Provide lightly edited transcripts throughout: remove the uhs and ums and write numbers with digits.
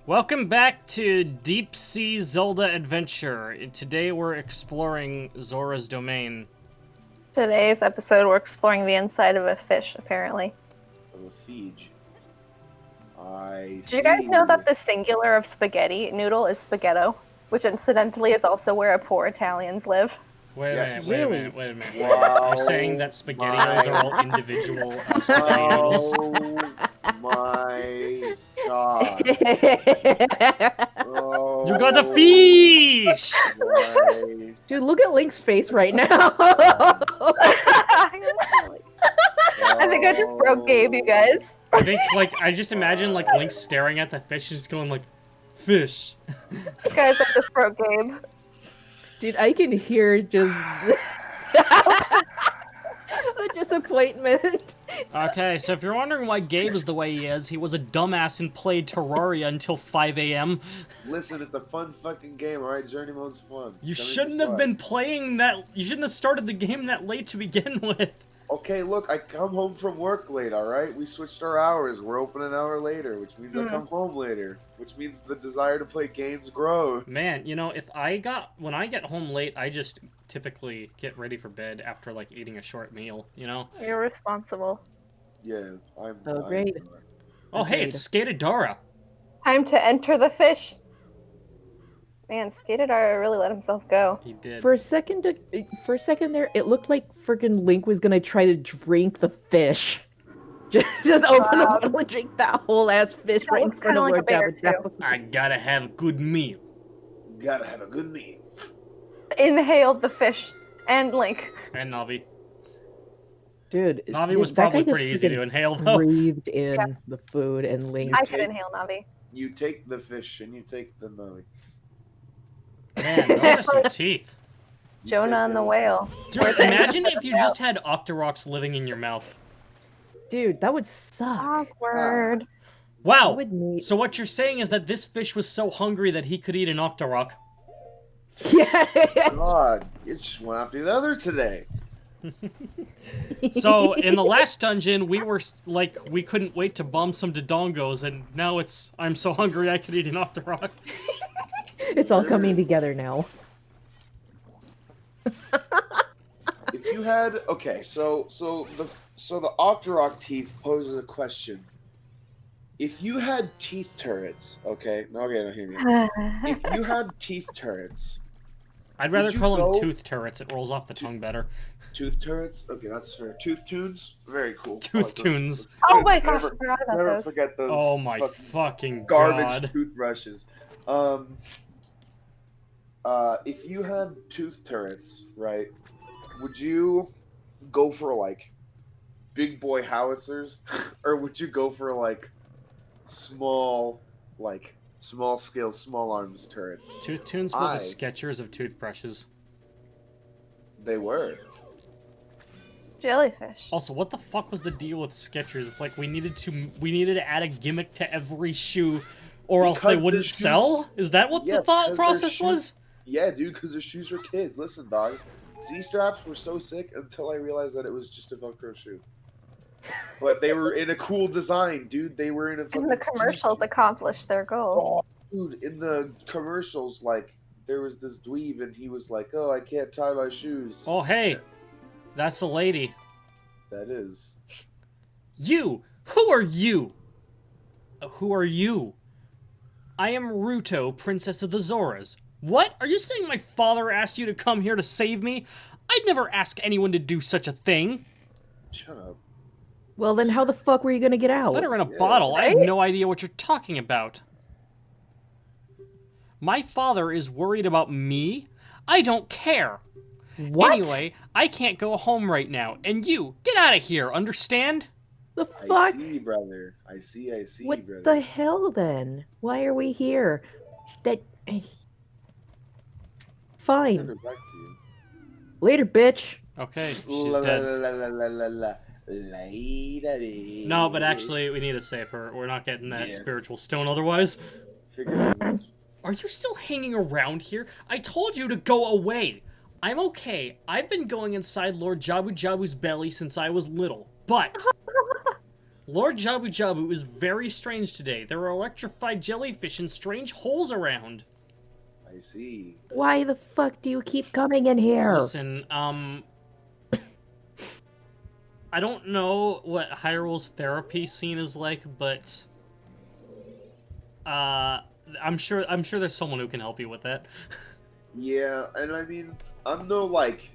Welcome back to Deep Sea Zelda Adventure. Today we're exploring Zora's domain. Today's episode, we're exploring the inside of a fish, apparently. Of a Fiji. I Did you guys know that the singular of spaghetti noodle is spaghetto? Which incidentally is also where poor Italians live. Wait a Yes. minute. Wow. You're saying that SpaghettiOs are all individual spaghetti noodles? Oh my god. Oh, You got the fish! my- Dude, look at Link's face right now. I think I just broke Gabe, you guys. I think, I just imagine, Link staring at the fish and just going, fish. Guys, I just broke Gabe. Dude, I can hear just the disappointment. Okay, so if you're wondering why Gabe is the way he is, he was a dumbass and played Terraria until 5 a.m. Listen, it's a fun fucking game, alright? Journey mode's fun. You Journey's shouldn't have fun. been playing that. You shouldn't have started the game that late to begin with. Okay, look, I come home from work late, alright? We switched our hours. We're open an hour later, which means I come home later. Which means the desire to play games grows. Man, when I get home late, I just typically get ready for bed after eating a short meal, You're responsible. Yeah, I'm... Oh, great. Oh, hey, it's Skatadara. Time to enter the fish. Man, Skatadara really let himself go. He did. For a second there, it looked like freaking Link was gonna try to drink the fish. Just open the bottle and drink that whole ass fish That right in looks front kinda of like a Lord bear, Jabba. I gotta have a good meal. Gotta have a good meal. Inhaled the fish and Link. And Navi. Dude, Navi was that guy probably just pretty easy to freaking inhale, though. breathed in Yeah. the food and Link. I could inhale Navi. You take the fish and you take the Navi. Man, those are some teeth. You Jonah take and the them. whale. Dude, Where's that? imagine if you just had Octoroks living in your mouth. Dude, that would suck. Awkward. I Wow. would need... So what you're saying is that this fish was so hungry that he could eat an Octorok. Yeah. God, it's just one after the other today. So in the last dungeon, we were we couldn't wait to bomb some Dodongos, and now I'm so hungry I could eat an Octorok. It's all coming together now. If you had so the Octorok teeth poses a question. If you had teeth turrets, no, hear me. If you had teeth turrets, I'd rather Would you call them go- tooth turrets. It rolls off the tongue better. tooth turrets, okay, that's fair. Tooth tunes, very cool. Tooth I like those. tunes. Oh my gosh, I Never, forgot about never those. forget those. Oh my fucking fucking garbage god. toothbrushes. If you had tooth turrets, right, would you go for big boy howitzers, or would you go for small scale, small arms turrets? Tooth tunes were the Skechers of toothbrushes. They were. Jellyfish. Also, what the fuck was the deal with Skechers? It's like we needed to add a gimmick to every shoe, or else they Because the wouldn't shoes- sell. Is that what Yeah, the thought because their process shoes- was? Yeah, dude, because the shoes were kids. Listen, dog. Z-straps were so sick until I realized that it was just a Velcro shoe. But they were in a cool design, dude. They were in a fucking... And the commercials accomplished their goal. Oh, dude, in the commercials, there was this dweeb, and he was like, oh, I can't tie my shoes. Oh hey, that's the lady. That is. You! Who are you? Who are you? I am Ruto, Princess of the Zoras. What? Are you saying my father asked you to come here to save me? I'd never ask anyone to do such a thing. Shut up. Well, then how the fuck were you gonna get out? Let her in a Yeah, bottle. I have right? no idea what you're talking about. My father is worried about me? I don't care. What? Anyway, I can't go home right now. And you, get out of here, understand? The I fuck? see, brother. I see, What brother. the hell then? Why are we here? That... Turn Fine. it back to you. Later, bitch. Okay, she's La, dead. la, la, la, la, la, later, bitch. No, but actually, we need to save her. We're not getting that Yeah. spiritual stone otherwise. Figures out. Are you still hanging around here? I told you to go away. I'm okay. I've been going inside Lord Jabu Jabu's belly since I was little. But Lord Jabu Jabu is very strange today. There are electrified jellyfish and strange holes around. I see. Why the fuck do you keep coming in here? Listen, I don't know what Hyrule's therapy scene is like, but I'm sure there's someone who can help you with that. Yeah, and I mean, I'm no, like,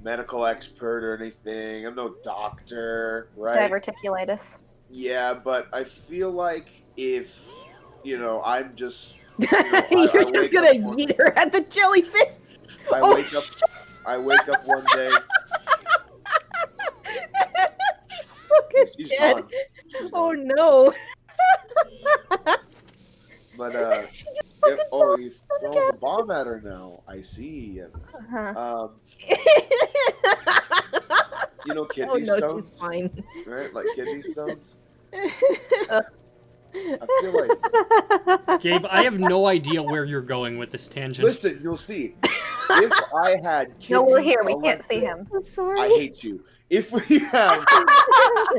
medical expert or anything. I'm no doctor, right? Diverticulitis. Yeah, but I feel like if, I'm just... You're I just wake gonna up one- eat her at the jellyfish. I Oh, wake up one day. Fucking She's dead. gone. She's Oh gone. no. But Fucking you throwing the bomb at her now. I see. Uh-huh. Kidney Oh no, stones, she's fine. right? Like kidney stones. I feel like. Gabe, I have no idea where you're going with this tangent. Listen, you'll see. If I had kidney, No, we're here. We can't see him. I'm sorry. I hate you. If we have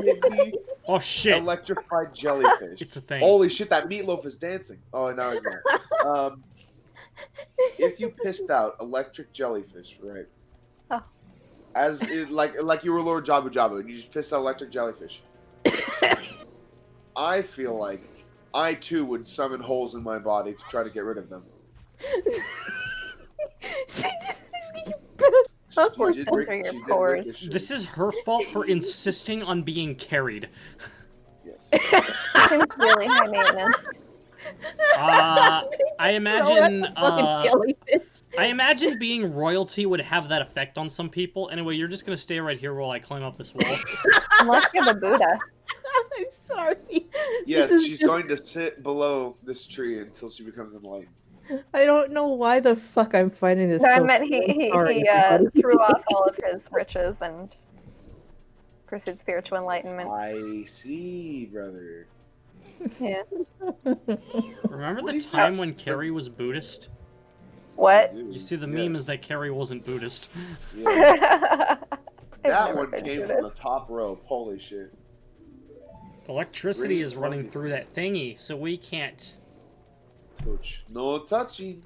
kidney Oh shit! electrified jellyfish. It's a thing. Holy shit, that meatloaf is dancing. Oh, now he's not. If you pissed out electric jellyfish, right? Oh. Like you were Lord Jabu Jabu, and you just pissed out electric jellyfish. I feel like I too would summon holes in my body to try to get rid of them. Or She did filter break- your she did break pores. your shit. This is her fault for insisting on being carried. Yes. Seems really high maintenance. I imagine. Fucking jellyfish. I imagine being royalty would have that effect on some people. Anyway, you're just gonna stay right here while I climb up this wall. Unless you're the Buddha. I'm sorry. Yes, This is she's just- going to sit below this tree until she becomes enlightened. I don't know why the fuck I'm finding this. No, I so meant he sorry, everybody. threw off all of his riches and pursued spiritual enlightenment. I see, brother. Yeah. Remember What the is time that? when Carrie was Buddhist? What? Dude, You see, the meme yes. is that Carrie wasn't Buddhist. Yeah. I've That never one been came through from the this. top rope. Holy shit. Electricity Really is running funny. through that thingy, so we can't. Touch. No touching.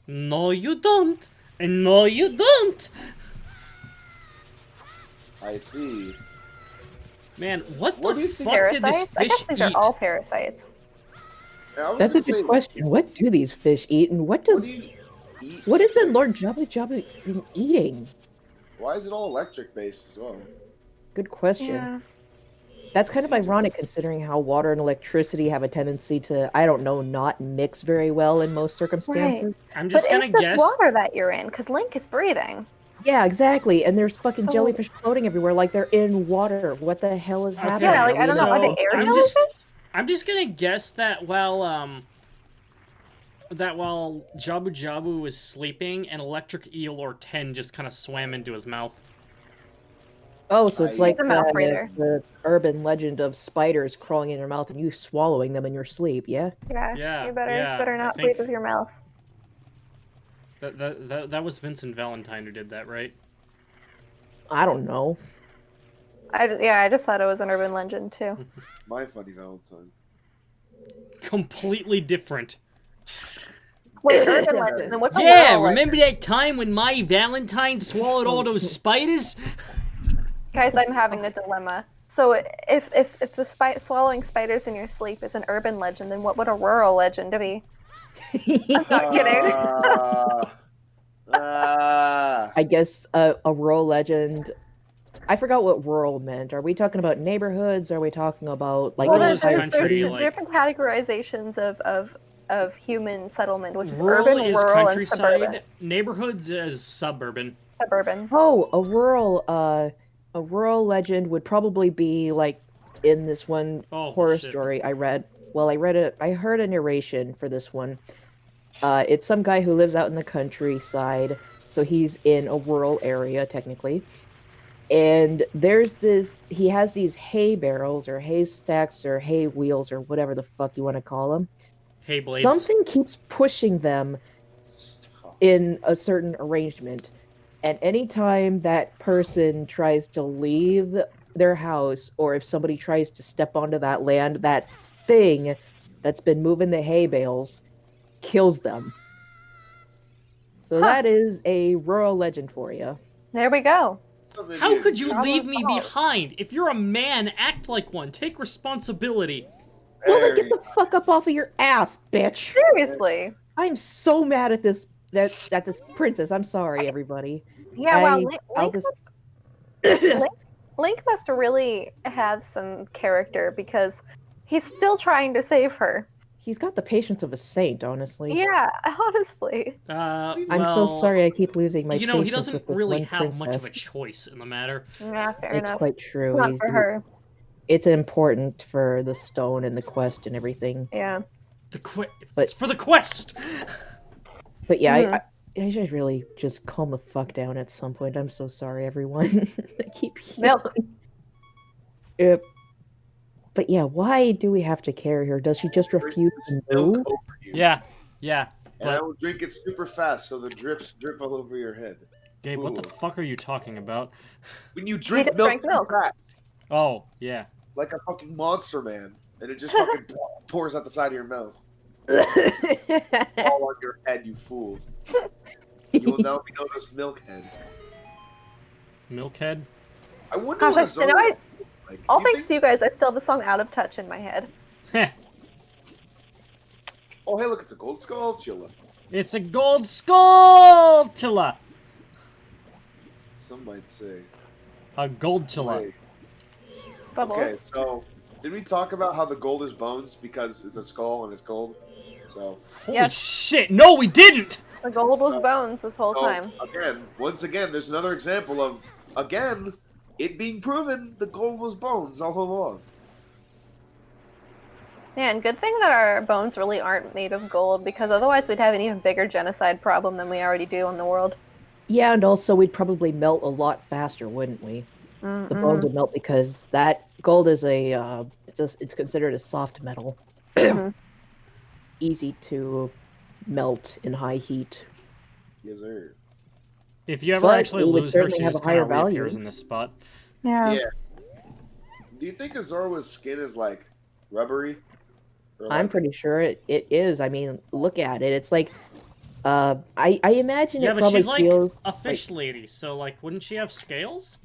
No, you don't! And no, you don't! I see. Man, what What do the you think- fuck did this Parasites? I fish guess these eat? are all parasites. I was That's gonna a say, good question. What do these fish eat, and what What does do you eat? what is the Lord Jabu Jabu been eating? Why is it all electric based as well? Good question. Yeah. That's kind of Is he ironic just- considering how water and electricity have a tendency to, I don't know, not mix very well in most circumstances. I'm But just is gonna this guess. water that you're in? Because Link is breathing. Yeah, exactly. And there's fucking So- jellyfish floating everywhere like they're in water. What the hell is happening? Yeah, like, I don't know, are they so air I'm jellyfish? I'm just gonna guess that while Jabu Jabu was sleeping, an electric eel or 10 just kind of swam into his mouth. Oh, so it's I- like It's a mouth breather. the urban legend of spiders crawling in your mouth and you swallowing them in your sleep, yeah? Yeah. Yeah, You better yeah, I not think- breathe with your mouth. That was Vincent Valentine who did that, right? I don't know. I just thought it was an urban legend too. My funny Valentine. Completely different. Wait, urban legend. Then what's a Yeah, rural remember that time when my Valentine swallowed all those spiders? legend? Guys, I'm having a dilemma. So if the swallowing spiders in your sleep is an urban legend, then what would a rural legend be? Not kidding. I guess a rural legend. I forgot what rural meant. Are we talking about neighborhoods? Are we talking about like Well, Rural there's, is entire there's, country, there's like- different categorizations of human settlement, which is Rural urban, is rural, and suburban. countryside. Neighborhoods is suburban. Suburban. Oh, a rural legend would probably be like in this one Oh, horror shit. story I read. Well, I heard a narration for this one. It's some guy who lives out in the countryside, so he's in a rural area technically. And he has these hay barrels or hay stacks or hay wheels or whatever the fuck you want to call them. Hey, Blades. Something keeps pushing them Stop. in a certain arrangement. And anytime that person tries to leave their house, or if somebody tries to step onto that land, that thing that's been moving the hay bales kills them. So Huh. that is a rural legend for you. There we go. How could you Problem leave me solved. behind? If you're a man, act like one. Take responsibility. Well, then get the fuck up off of your ass, bitch. Seriously. I'm so mad at this princess. I'm sorry, everybody. Yeah, wow. I'll just Link must really have some character because he's still trying to save her. He's got the patience of a saint, honestly. Yeah, honestly. I'm so sorry I keep losing my You know, he patience doesn't with this really one have much of a princess. choice in the matter. Yeah, fair It's enough. quite true. It's not for her. It's important for the stone and the quest and everything. Yeah. It's for the quest! But yeah, I should really just calm the fuck down at some point. I'm so sorry, everyone. I keep Milk. Yep. But yeah, why do we have to carry her? Does she just refuse to move? Milk over you. Yeah. And I will drink it super fast so the drips drip all over your head. Gabe, what the Ooh. fuck are you talking about? When you drink just milk, drank milk. too fast, Oh, yeah. like a fucking monster man, and it just fucking pours out the side of your mouth. All on your head, you fool. You will now be known as Milkhead. Milkhead? I wonder Gosh, what I still like. All do you thanks to you guys, I still have the song "Out of Touch" in my head. Heh. Oh, hey, look, it's a gold skull, Chilla. It's a gold skulltula! Some might say. A goldtula. Wait. Bubbles. Okay, so did we talk about how the gold is bones because it's a skull and it's gold? So Holy Yes. shit! No, we didn't! The gold was bones this whole time. Once again, there's another example of it being proven the gold was bones all along. Man, good thing that our bones really aren't made of gold, because otherwise we'd have an even bigger genocide problem than we already do in the world. Yeah, and also we'd probably melt a lot faster, wouldn't we? The bones would melt because that gold is it's considered a soft metal. Easy to melt in high heat. Yes, sir. If you ever But actually it would lose her, certainly she have just a higher kind of reappears value. in this spot. Yeah. Yeah. Do you think Azorwa's skin is like rubbery? Or I'm like- pretty sure it is. I mean, look at it. It's like, I imagine Yeah, it but probably she's like feels. a fish lady, so like, wouldn't she have scales?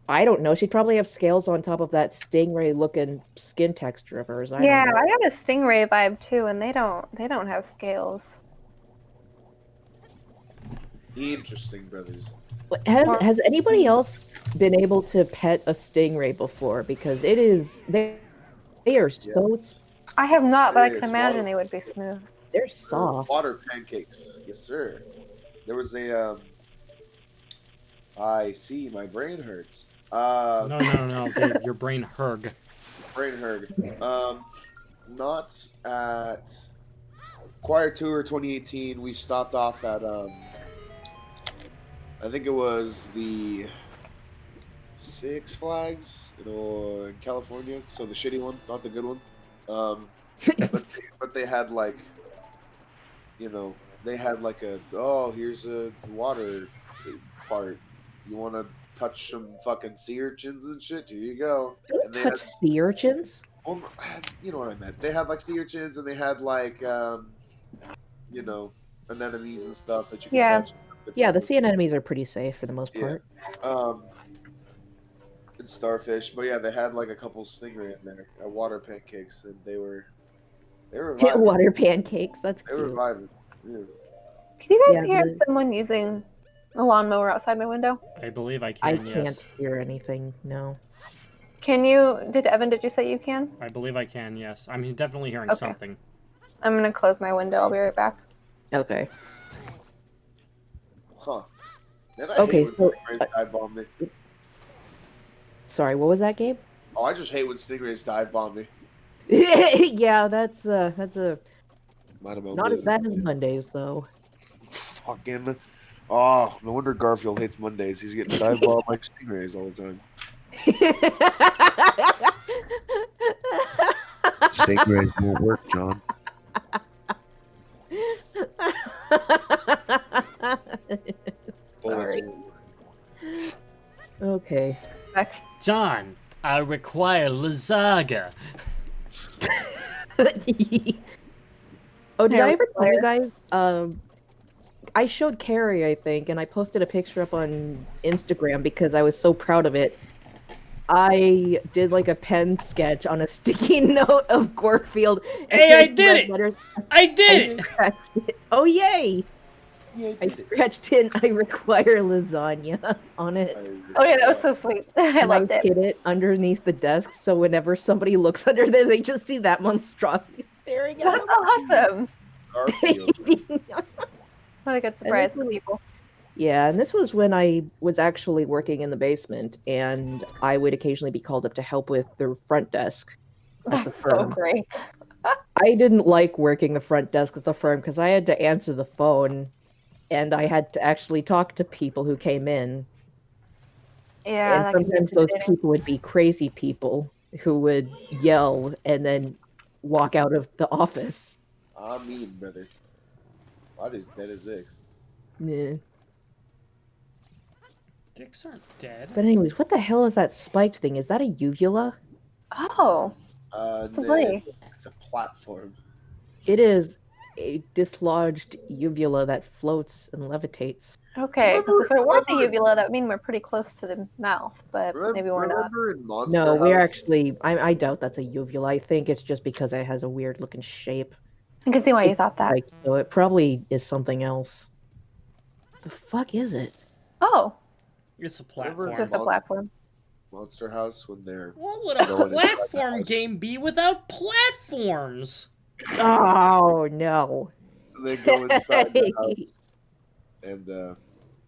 I don't know. She'd probably have scales on top of that stingray-looking skin texture of hers. I Yeah, don't know. I got a stingray vibe too, and they don't have scales. Interesting, brothers. Has anybody else been able to pet a stingray before? Because it is they are so I have not, but I It can is imagine water. they would be smooth. they're soft. Water pancakes. Yes, sir. There was a I see, my brain hurts. No, Gabe, your brain herg. Brain hurt. Not at Choir Tour 2018. We stopped off at I think it was the Six Flags in California. So the shitty one, not the good one. But they had like, they had like here's a water part. You want to touch some fucking sea urchins and shit? Here you go. And they Touch sea urchins? well, you know what I meant. They had like sea urchins and they had like, anemones and stuff that you can Yeah. touch. Yeah, the sea anemones are pretty safe for the most Yeah. part. And starfish, but yeah, they had like a couple stingray in there, water pancakes, and they were vibing. Water pancakes. That's They were cute. vibing. Yeah. Can you guys Yeah, hear someone using a lawnmower outside my window? I believe I I can, can't yes. hear anything. No. Can you? Did you say you can? I believe I can, yes. I'm definitely hearing Okay. something. I'm gonna close my window. I'll be right back. Okay. Huh. Then I Okay, hate when so- stingrays dive bomb me. Sorry, what was that, Gabe? Oh, I just hate when stingrays dive bomb me. Yeah, that's a Might have been not as losing. bad as Mondays though. Fucking. Oh, no wonder Garfield hates Mondays. He's getting dive bombed like stingrays all the time. Stingrays won't work, John. Sorry. Okay. John, I require lasagna. Oh, did Yeah, I ever tell you Claire. guys? I showed Carrie, I think, and I posted a picture up on Instagram because I was so proud of it. I did like a pen sketch on a sticky note of Gorefield, and Hey, I in did red it! letters, I did I it! scratched it. Oh, yay! Yeah, I scratched in, I require lasagna on it. Oh yeah, that was so sweet. I And loved I it. hid it underneath the desk, so whenever somebody looks under there, they just see that monstrosity staring at That's awesome. Garfield. them. What a good surprise for people. Yeah, and this was when I was actually working in the basement, and I would occasionally be called up to help with the front desk at the That's so firm. great. I didn't like working the front desk at the firm because I had to answer the phone, and I had to actually talk to people who came in. Yeah, And that can be sometimes those intimidating. people would be crazy people who would yell and then walk out of the office. I mean, brother. Why these dead as dicks? Yeah. Dicks aren't dead. But anyways, what the hell is that spiked thing? Is that a uvula? Oh, It's Lovely. it's a platform. It is a dislodged uvula that floats and levitates. okay. Because if it weren't the Remember- uvula, that would mean we're pretty close to the mouth, but maybe we're not. Remember in Monster No, House? we're actually. I doubt that's a uvula. I think it's just because it has a weird looking shape. I can see why you thought that. Like, so it probably is something else. The fuck is it? Oh, It's a Remember platform. it's just a platform. Monster House when they're What would a Going inside the platform house. game be without platforms? Oh no! they go inside the house and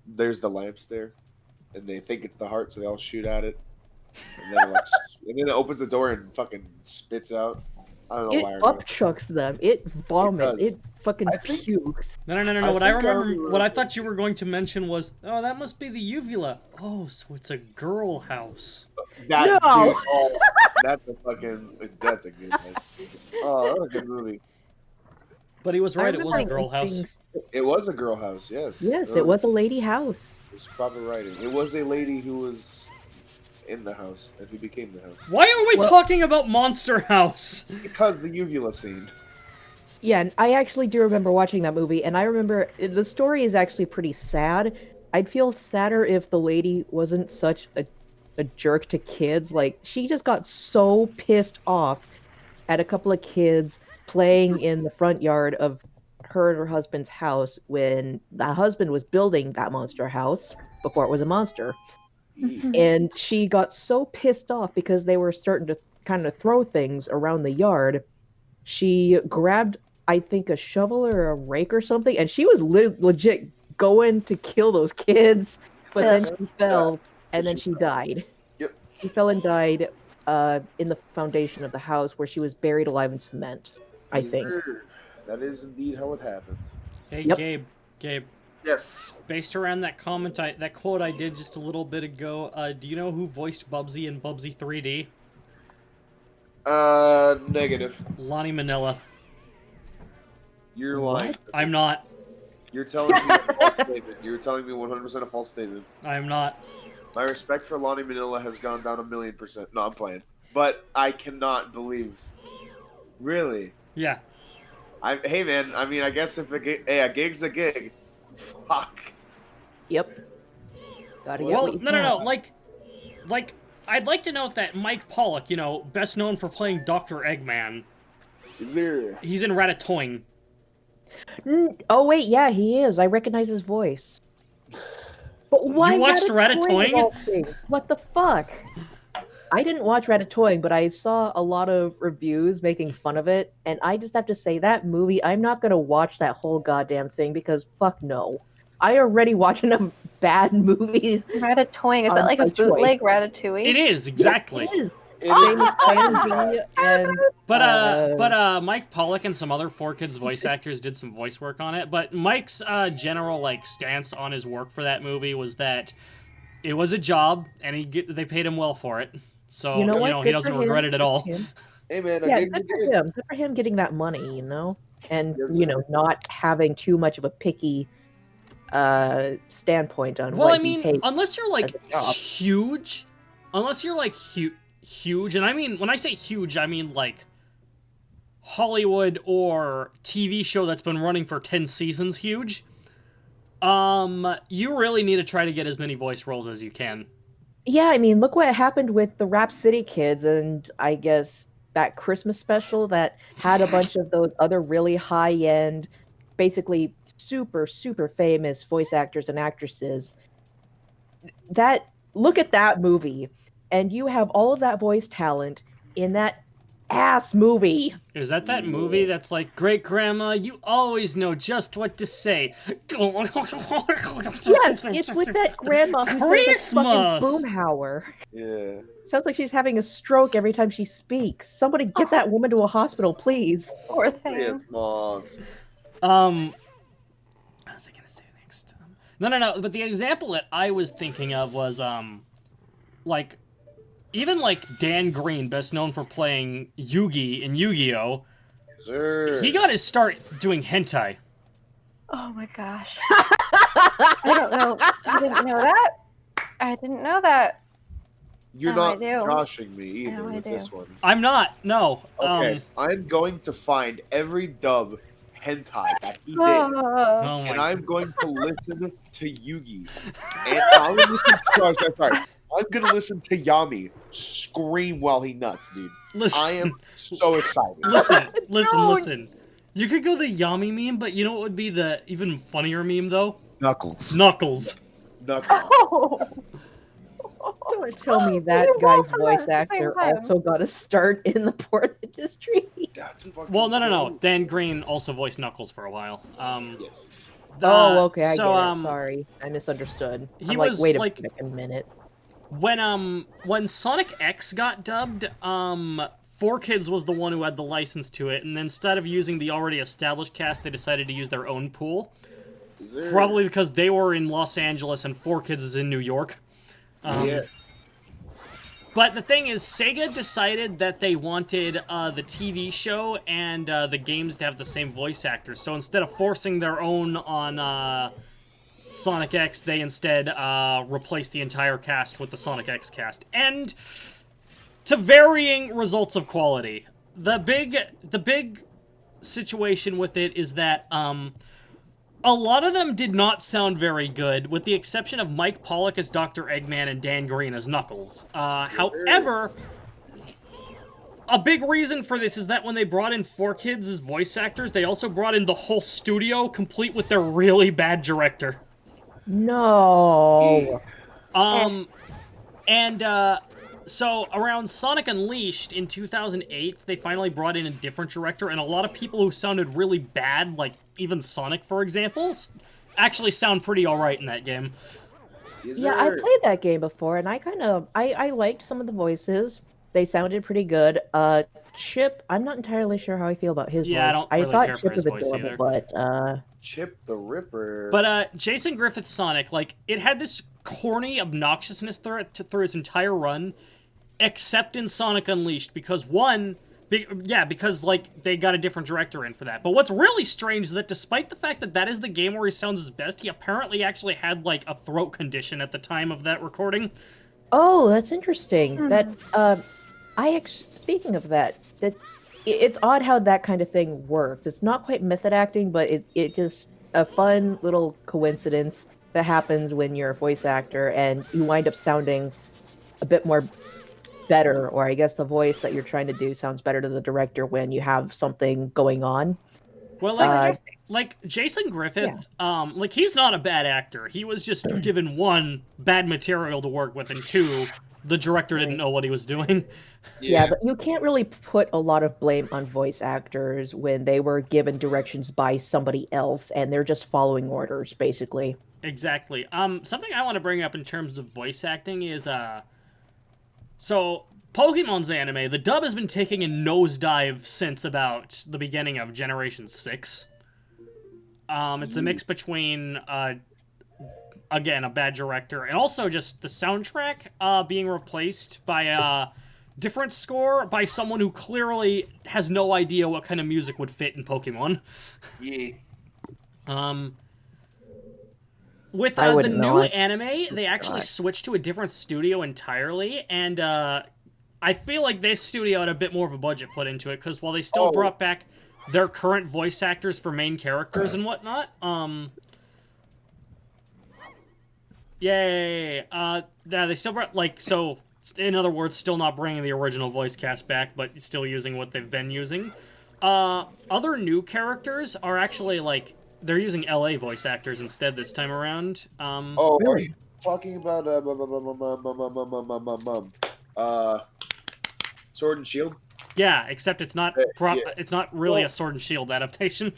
there's the lamps there and they think it's the heart so they all shoot at it and then it opens the door and fucking spits out. I don't know It why. I remember this. upchucks them. It vomits. does. It fucking I think- pukes. No. I What I think I remember, what I remember- thought you were going to mention was, oh, that must be the uvula. Oh, so it's a girl house. That No! dude, oh, that's a good mess. Oh, that was a good movie. But he was I right. It was a remember girl house. things- It was a girl house, yes. Yes, it was a lady house. It was proper writing. It was a lady who was in the house and who became the house. Why are we Well- talking about Monster House? Because the uvula scene. Yeah, and I actually do remember watching that movie, and I remember the story is actually pretty sad. I'd feel sadder if the lady wasn't such a jerk to kids. Like, she just got so pissed off at a couple of kids playing in the front yard of her and her husband's house when the husband was building that monster house before it was a monster. And she got so pissed off because they were starting to kind of throw things around the yard. She grabbed, I think, a shovel or a rake or something, and she was legit going to kill those kids. But then she fell, and then she died. Yep. She fell and died in the foundation of the house where she was buried alive in cement, I Yes, think. sir. That is indeed how it happened. Hey, Yep. Gabe. Yes. Based around that that quote I did just a little bit ago, do you know who voiced Bubsy in Bubsy 3D? Negative. Lonnie Manila. You're lying. I'm not. You're telling me a false statement. You're telling me 100% a false statement. I'm not. My respect for Lonnie Manila has gone down 1,000,000%. No, I'm playing. But I cannot believe. Really? Yeah. Hey, man. I mean, I guess if a gig's a gig. Fuck. Yep. Gotta get Well, what you no. can. Like, I'd like to note that Mike Pollock, you know, best known for playing Dr. Eggman, Is there? he's in Ratatouille. Oh wait, yeah, he is. I recognize his voice. But why You watched Ratatouille of Ratatouille? all things? What the fuck? I didn't watch Ratatouille, but I saw a lot of reviews making fun of it, and I just have to say that movie, I'm not gonna watch that whole goddamn thing because fuck no. I already watch enough bad movies. Ratatouille. Is that like a by choice. bootleg Ratatouille? It is, exactly. Yes, it is. It Same is. with Andy and But Mike Pollock and some other 4Kids voice actors did some voice work on it. But Mike's general like stance on his work for that movie was that it was a job and they paid him well for it. So you know what? he Good doesn't for regret him. it at all. Good for him. Hey, man. Yeah, gig's a good for gig. him. Good for him getting that money, you know, and Yes, you know, not having too much of a picky standpoint on Well, what I mean, he takes. unless you're like as a job. huge, huge, and I mean, when I say huge, I mean like Hollywood or TV show that's been running for 10 seasons huge, you really need to try to get as many voice roles as you can. Yeah, I mean, look what happened with the Rap City Kids and I guess that Christmas special that had a bunch of those other really high-end, basically super, super famous voice actors and actresses. That look at that movie, and you have all of that voice talent in that ass movie. Is that movie that's like, great grandma, you always know just what to say? Yes, it's with that grandma who sounds like fucking Boomhauer. Yeah. Sounds like she's having a stroke every time she speaks. Somebody get that woman to a hospital, please. Poor thing. Christmas. What was I gonna say next? No. But the example that I was thinking of was like even like Dan Green, best known for playing Yugi in Yu-Gi-Oh. Sir. He got his start doing hentai. Oh my gosh. I don't know. I didn't know that. I didn't know that. You're No, I not do. joshing me either No, I with do. this one. I'm not. No. Okay, I'm going to find every dub hentai that he did, Oh and my. I'm going to listen to Yugi. And I'm gonna listen. Sorry. I'm gonna listen to Yami scream while he nuts, dude. Listen. I am so excited. Listen. You could go the Yami meme, but you know what would be the even funnier meme though? Knuckles. Knuckles. Oh. Don't tell me that You guy's both said voice it at the same actor time. also got a start in the porn industry. That's fucking Well, no. cool. Dan Green also voiced Knuckles for a while. Yes. Oh, okay, I so, get it. Sorry, I misunderstood. he I'm like, was, wait a like- fucking minute. When Sonic X got dubbed, 4Kids was the one who had the license to it, and instead of using the already established cast, they decided to use their own pool. Sir. Probably because they were in Los Angeles and 4Kids is in New York. Yeah. But the thing is, Sega decided that they wanted the TV show and the games to have the same voice actors. So instead of forcing their own on Sonic X, they instead replaced the entire cast with the Sonic X cast. And to varying results of quality. The big situation with it is that a lot of them did not sound very good, with the exception of Mike Pollock as Dr. Eggman and Dan Green as Knuckles. However, a big reason for this is that when they brought in 4Kids as voice actors, they also brought in the whole studio, complete with their really bad director. No. So around Sonic Unleashed in 2008, they finally brought in a different director, and a lot of people who sounded really bad, like even Sonic, for example, actually sound pretty alright in that game. Yes, Yeah, I sir. played that game before, and I liked some of the voices. They sounded pretty good. Chip, I'm not entirely sure how I feel about his Yeah, I voice. don't really thought care for Chip his was voice adorable, either. but Chip the Ripper. But Jason Griffith's Sonic, like, it had this corny obnoxiousness through its entire run, except in Sonic Unleashed, because because like they got a different director in for that. But what's really strange is that despite the fact that that is the game where he sounds his best, he apparently actually had like a throat condition at the time of that recording. oh, that's interesting. Speaking of that, it's odd how that kind of thing works. It's not quite method acting, but it just a fun little coincidence that happens when you're a voice actor and you wind up sounding a bit more better, or I guess the voice that you're trying to do sounds better to the director when you have something going on. Well, like Jason Griffith, like he's not a bad actor. He was just given one, bad material to work with, and two, the director didn't know what he was doing. Yeah, but you can't really put a lot of blame on voice actors when they were given directions by somebody else and they're just following orders, basically. Exactly. Something I want to bring up in terms of voice acting is so Pokemon's anime, the dub has been taking a nosedive since about the beginning of Generation 6. It's a mix between again, a bad director, and also just the soundtrack being replaced by a different score by someone who clearly has no idea what kind of music would fit in Pokemon. Yeah. With I the wouldn't know new it. anime, they actually God. switched to a different studio entirely, and I I feel like this studio had a bit more of a budget put into it, because while they still Oh. brought back their current voice actors for main characters and whatnot, yay, yeah, they still brought, like, so, in other words, still not bringing the original voice cast back, but still using what they've been using. Other new characters are actually, like, they're using LA voice actors instead this time around. Oh, are Really? you talking about Sword and Shield? Yeah, except it's not Yeah. it's not really Well- a Sword and Shield adaptation.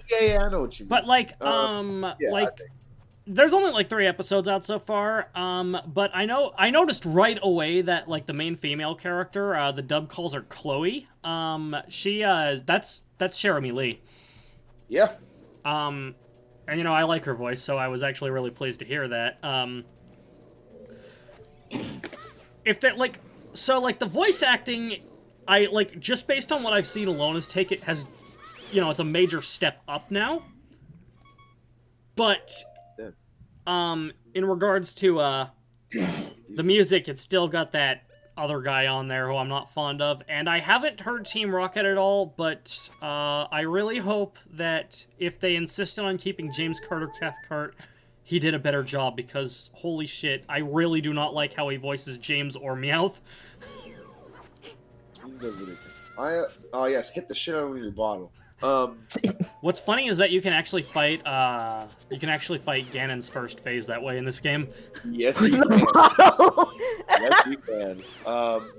Yeah, I know what you mean. But like, yeah, I think. there's only like 3 episodes out so far. But I noticed right away that like the main female character, the dub calls her Chloe. She that's Jeremy Lee. Yeah. And you know I like her voice, so I was actually really pleased to hear that. If that like, so like the voice acting, I like just based on what I've seen alone, has it's a major step up now. But in regards to the music, it's still got that other guy on there who I'm not fond of, and I haven't heard Team Rocket at all, but I really hope that if they insisted on keeping James Carter Cathcart, he did a better job, because holy shit, I really do not like how he voices James or Meowth. He does what he can. Oh yes, hit the shit out of your bottle. What's funny is that you can actually fight Ganon's first phase that way in this game. Yes, you can. Yes, you can.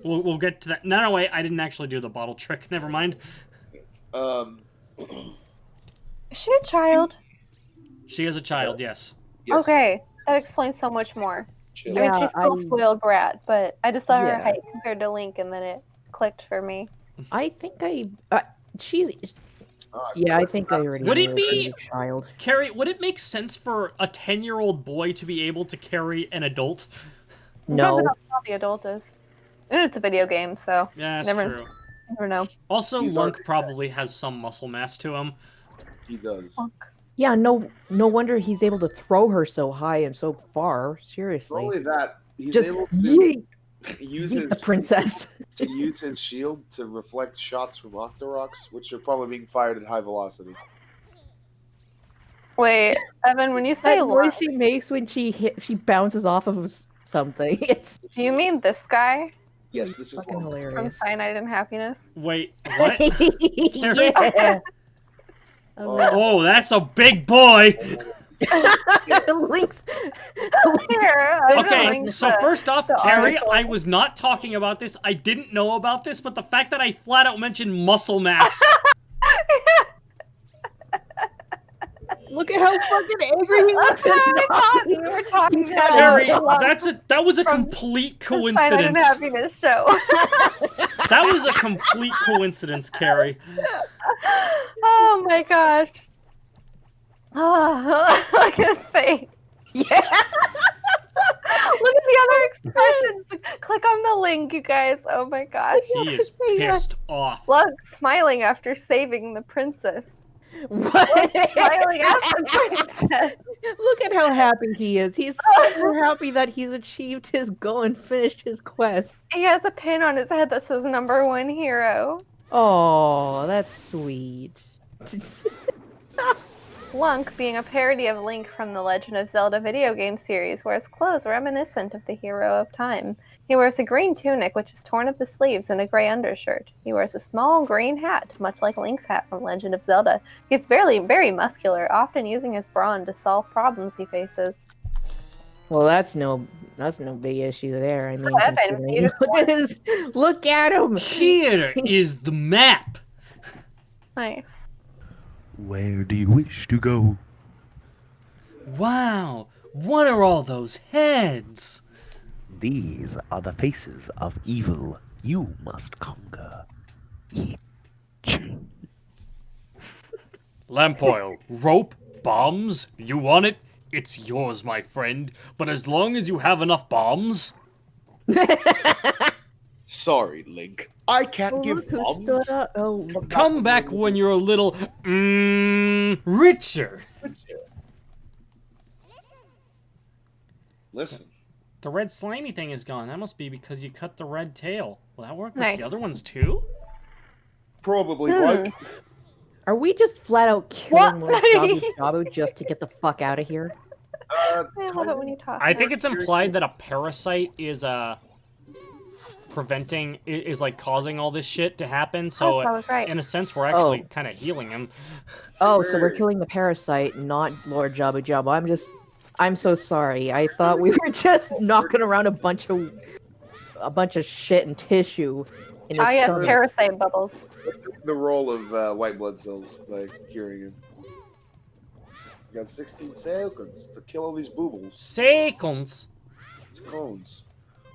We'll get to that. No, wait, I didn't actually do the bottle trick. Never mind. Um, Is she a child? She is a child, yes. yes. Okay, that explains so much more. Chill. I mean, Yeah, she's still a spoiled brat, but I just saw her Yeah. height compared to Link, and then it clicked for me. I think she's. Oh, Yeah, I think I already. Would it knew be- she was a child? Carrie, would it make sense for a 10-year-old boy to be able to carry an adult? No. Depends on how small the adult is. And it's a video game, so Yeah, that's Never- true. never know. Also, He's Lunk already- probably has some muscle mass to him. He does. Yeah, no wonder he's able to throw her so high and so far. Not Seriously. only that, he's Just able to yeet, use yeet his the princess. to use his shield to reflect shots from Octoroks, which are probably being fired at high velocity. Wait, Evan, when you say That Lunk, noise she makes when she bounces off of something. It's do you mean this guy Yes, this is fucking long. from hilarious. Cyanide and Happiness? Wait, what? Yeah. Oh, that's a big boy! Link's Here, I don't Okay, think so the- first off, the Carrie, article. I was not talking about this. I didn't know about this, but the fact that I flat out mentioned muscle mass. Look at how fucking angry he looks. I thought you were talking about Carrie, Lunk that was a From complete the Cyanide and coincidence. Happiness show. That was a complete coincidence, Carrie. Oh my gosh. Oh, look at his face. Yeah. Look at the other expressions. Click on the link, you guys. Oh my gosh. He is pissed off. Look, smiling after saving the princess. What? Smiling at the princess. Look at how happy he is. He's so happy that he's achieved his goal and finished his quest. He has a pin on his head that says #1 hero. Oh, that's sweet. Lunk, being a parody of Link from the Legend of Zelda video game series, wears clothes reminiscent of the hero of time. He wears a green tunic, which is torn at the sleeves, and a gray undershirt. He wears a small green hat, much like Link's hat from Legend of Zelda. He's very muscular, often using his brawn to solve problems he faces. Well, that's no big issue there. I mean, Evan, considering- you just look at him. Here is the map. Nice. Where do you wish to go? Wow, what are all those heads? These are the faces of evil you must conquer. Each. Lamp oil, rope, bombs. You want it? It's yours, my friend. But as long as you have enough bombs. Sorry, Link. I can't Oh, give look who bombs. stood up. Oh, Come back when you're a little, richer. Listen, The red slimy thing is gone. That must be because you cut the red tail. Will that work with Nice. the other ones too? Probably. What? Are we just flat out What? killing Lord Jabu Jabu just to get the fuck out of here? I love it when you talk. I think it's implied that a parasite is is like causing all this shit to happen. So I was right. in a sense, we're actually kind of healing him. Oh, so we're killing the parasite, not Lord Jabu Jabu. I'm so sorry. I thought we were just knocking around a bunch of shit and tissue. In his Oh yes, stomach. parasite bubbles. The role of white blood cells by curing him. You got 16 seconds to kill all these boobles. Seconds. It's cones.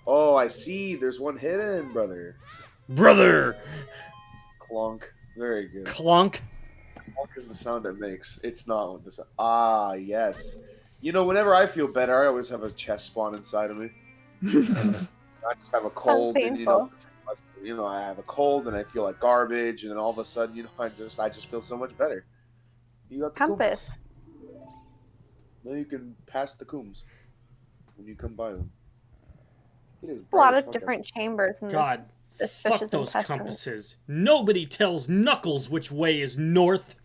Oh, I see. There's one hidden, brother. Brother. Clunk. Very good. Clunk. Clunk is the sound it makes. It's not what the sound. Ah, yes. You know, whenever I feel better, I always have a chest spawn inside of me. I just have a cold, and I have a cold, and I feel like garbage, and then all of a sudden, I just feel so much better. You got the Compass. Kooms. Now you can pass the Kooms when you come by them. It is A lot bright as of fuck different chambers in God. this Fuck fish's those intestines. compasses. Nobody tells Knuckles which way is north.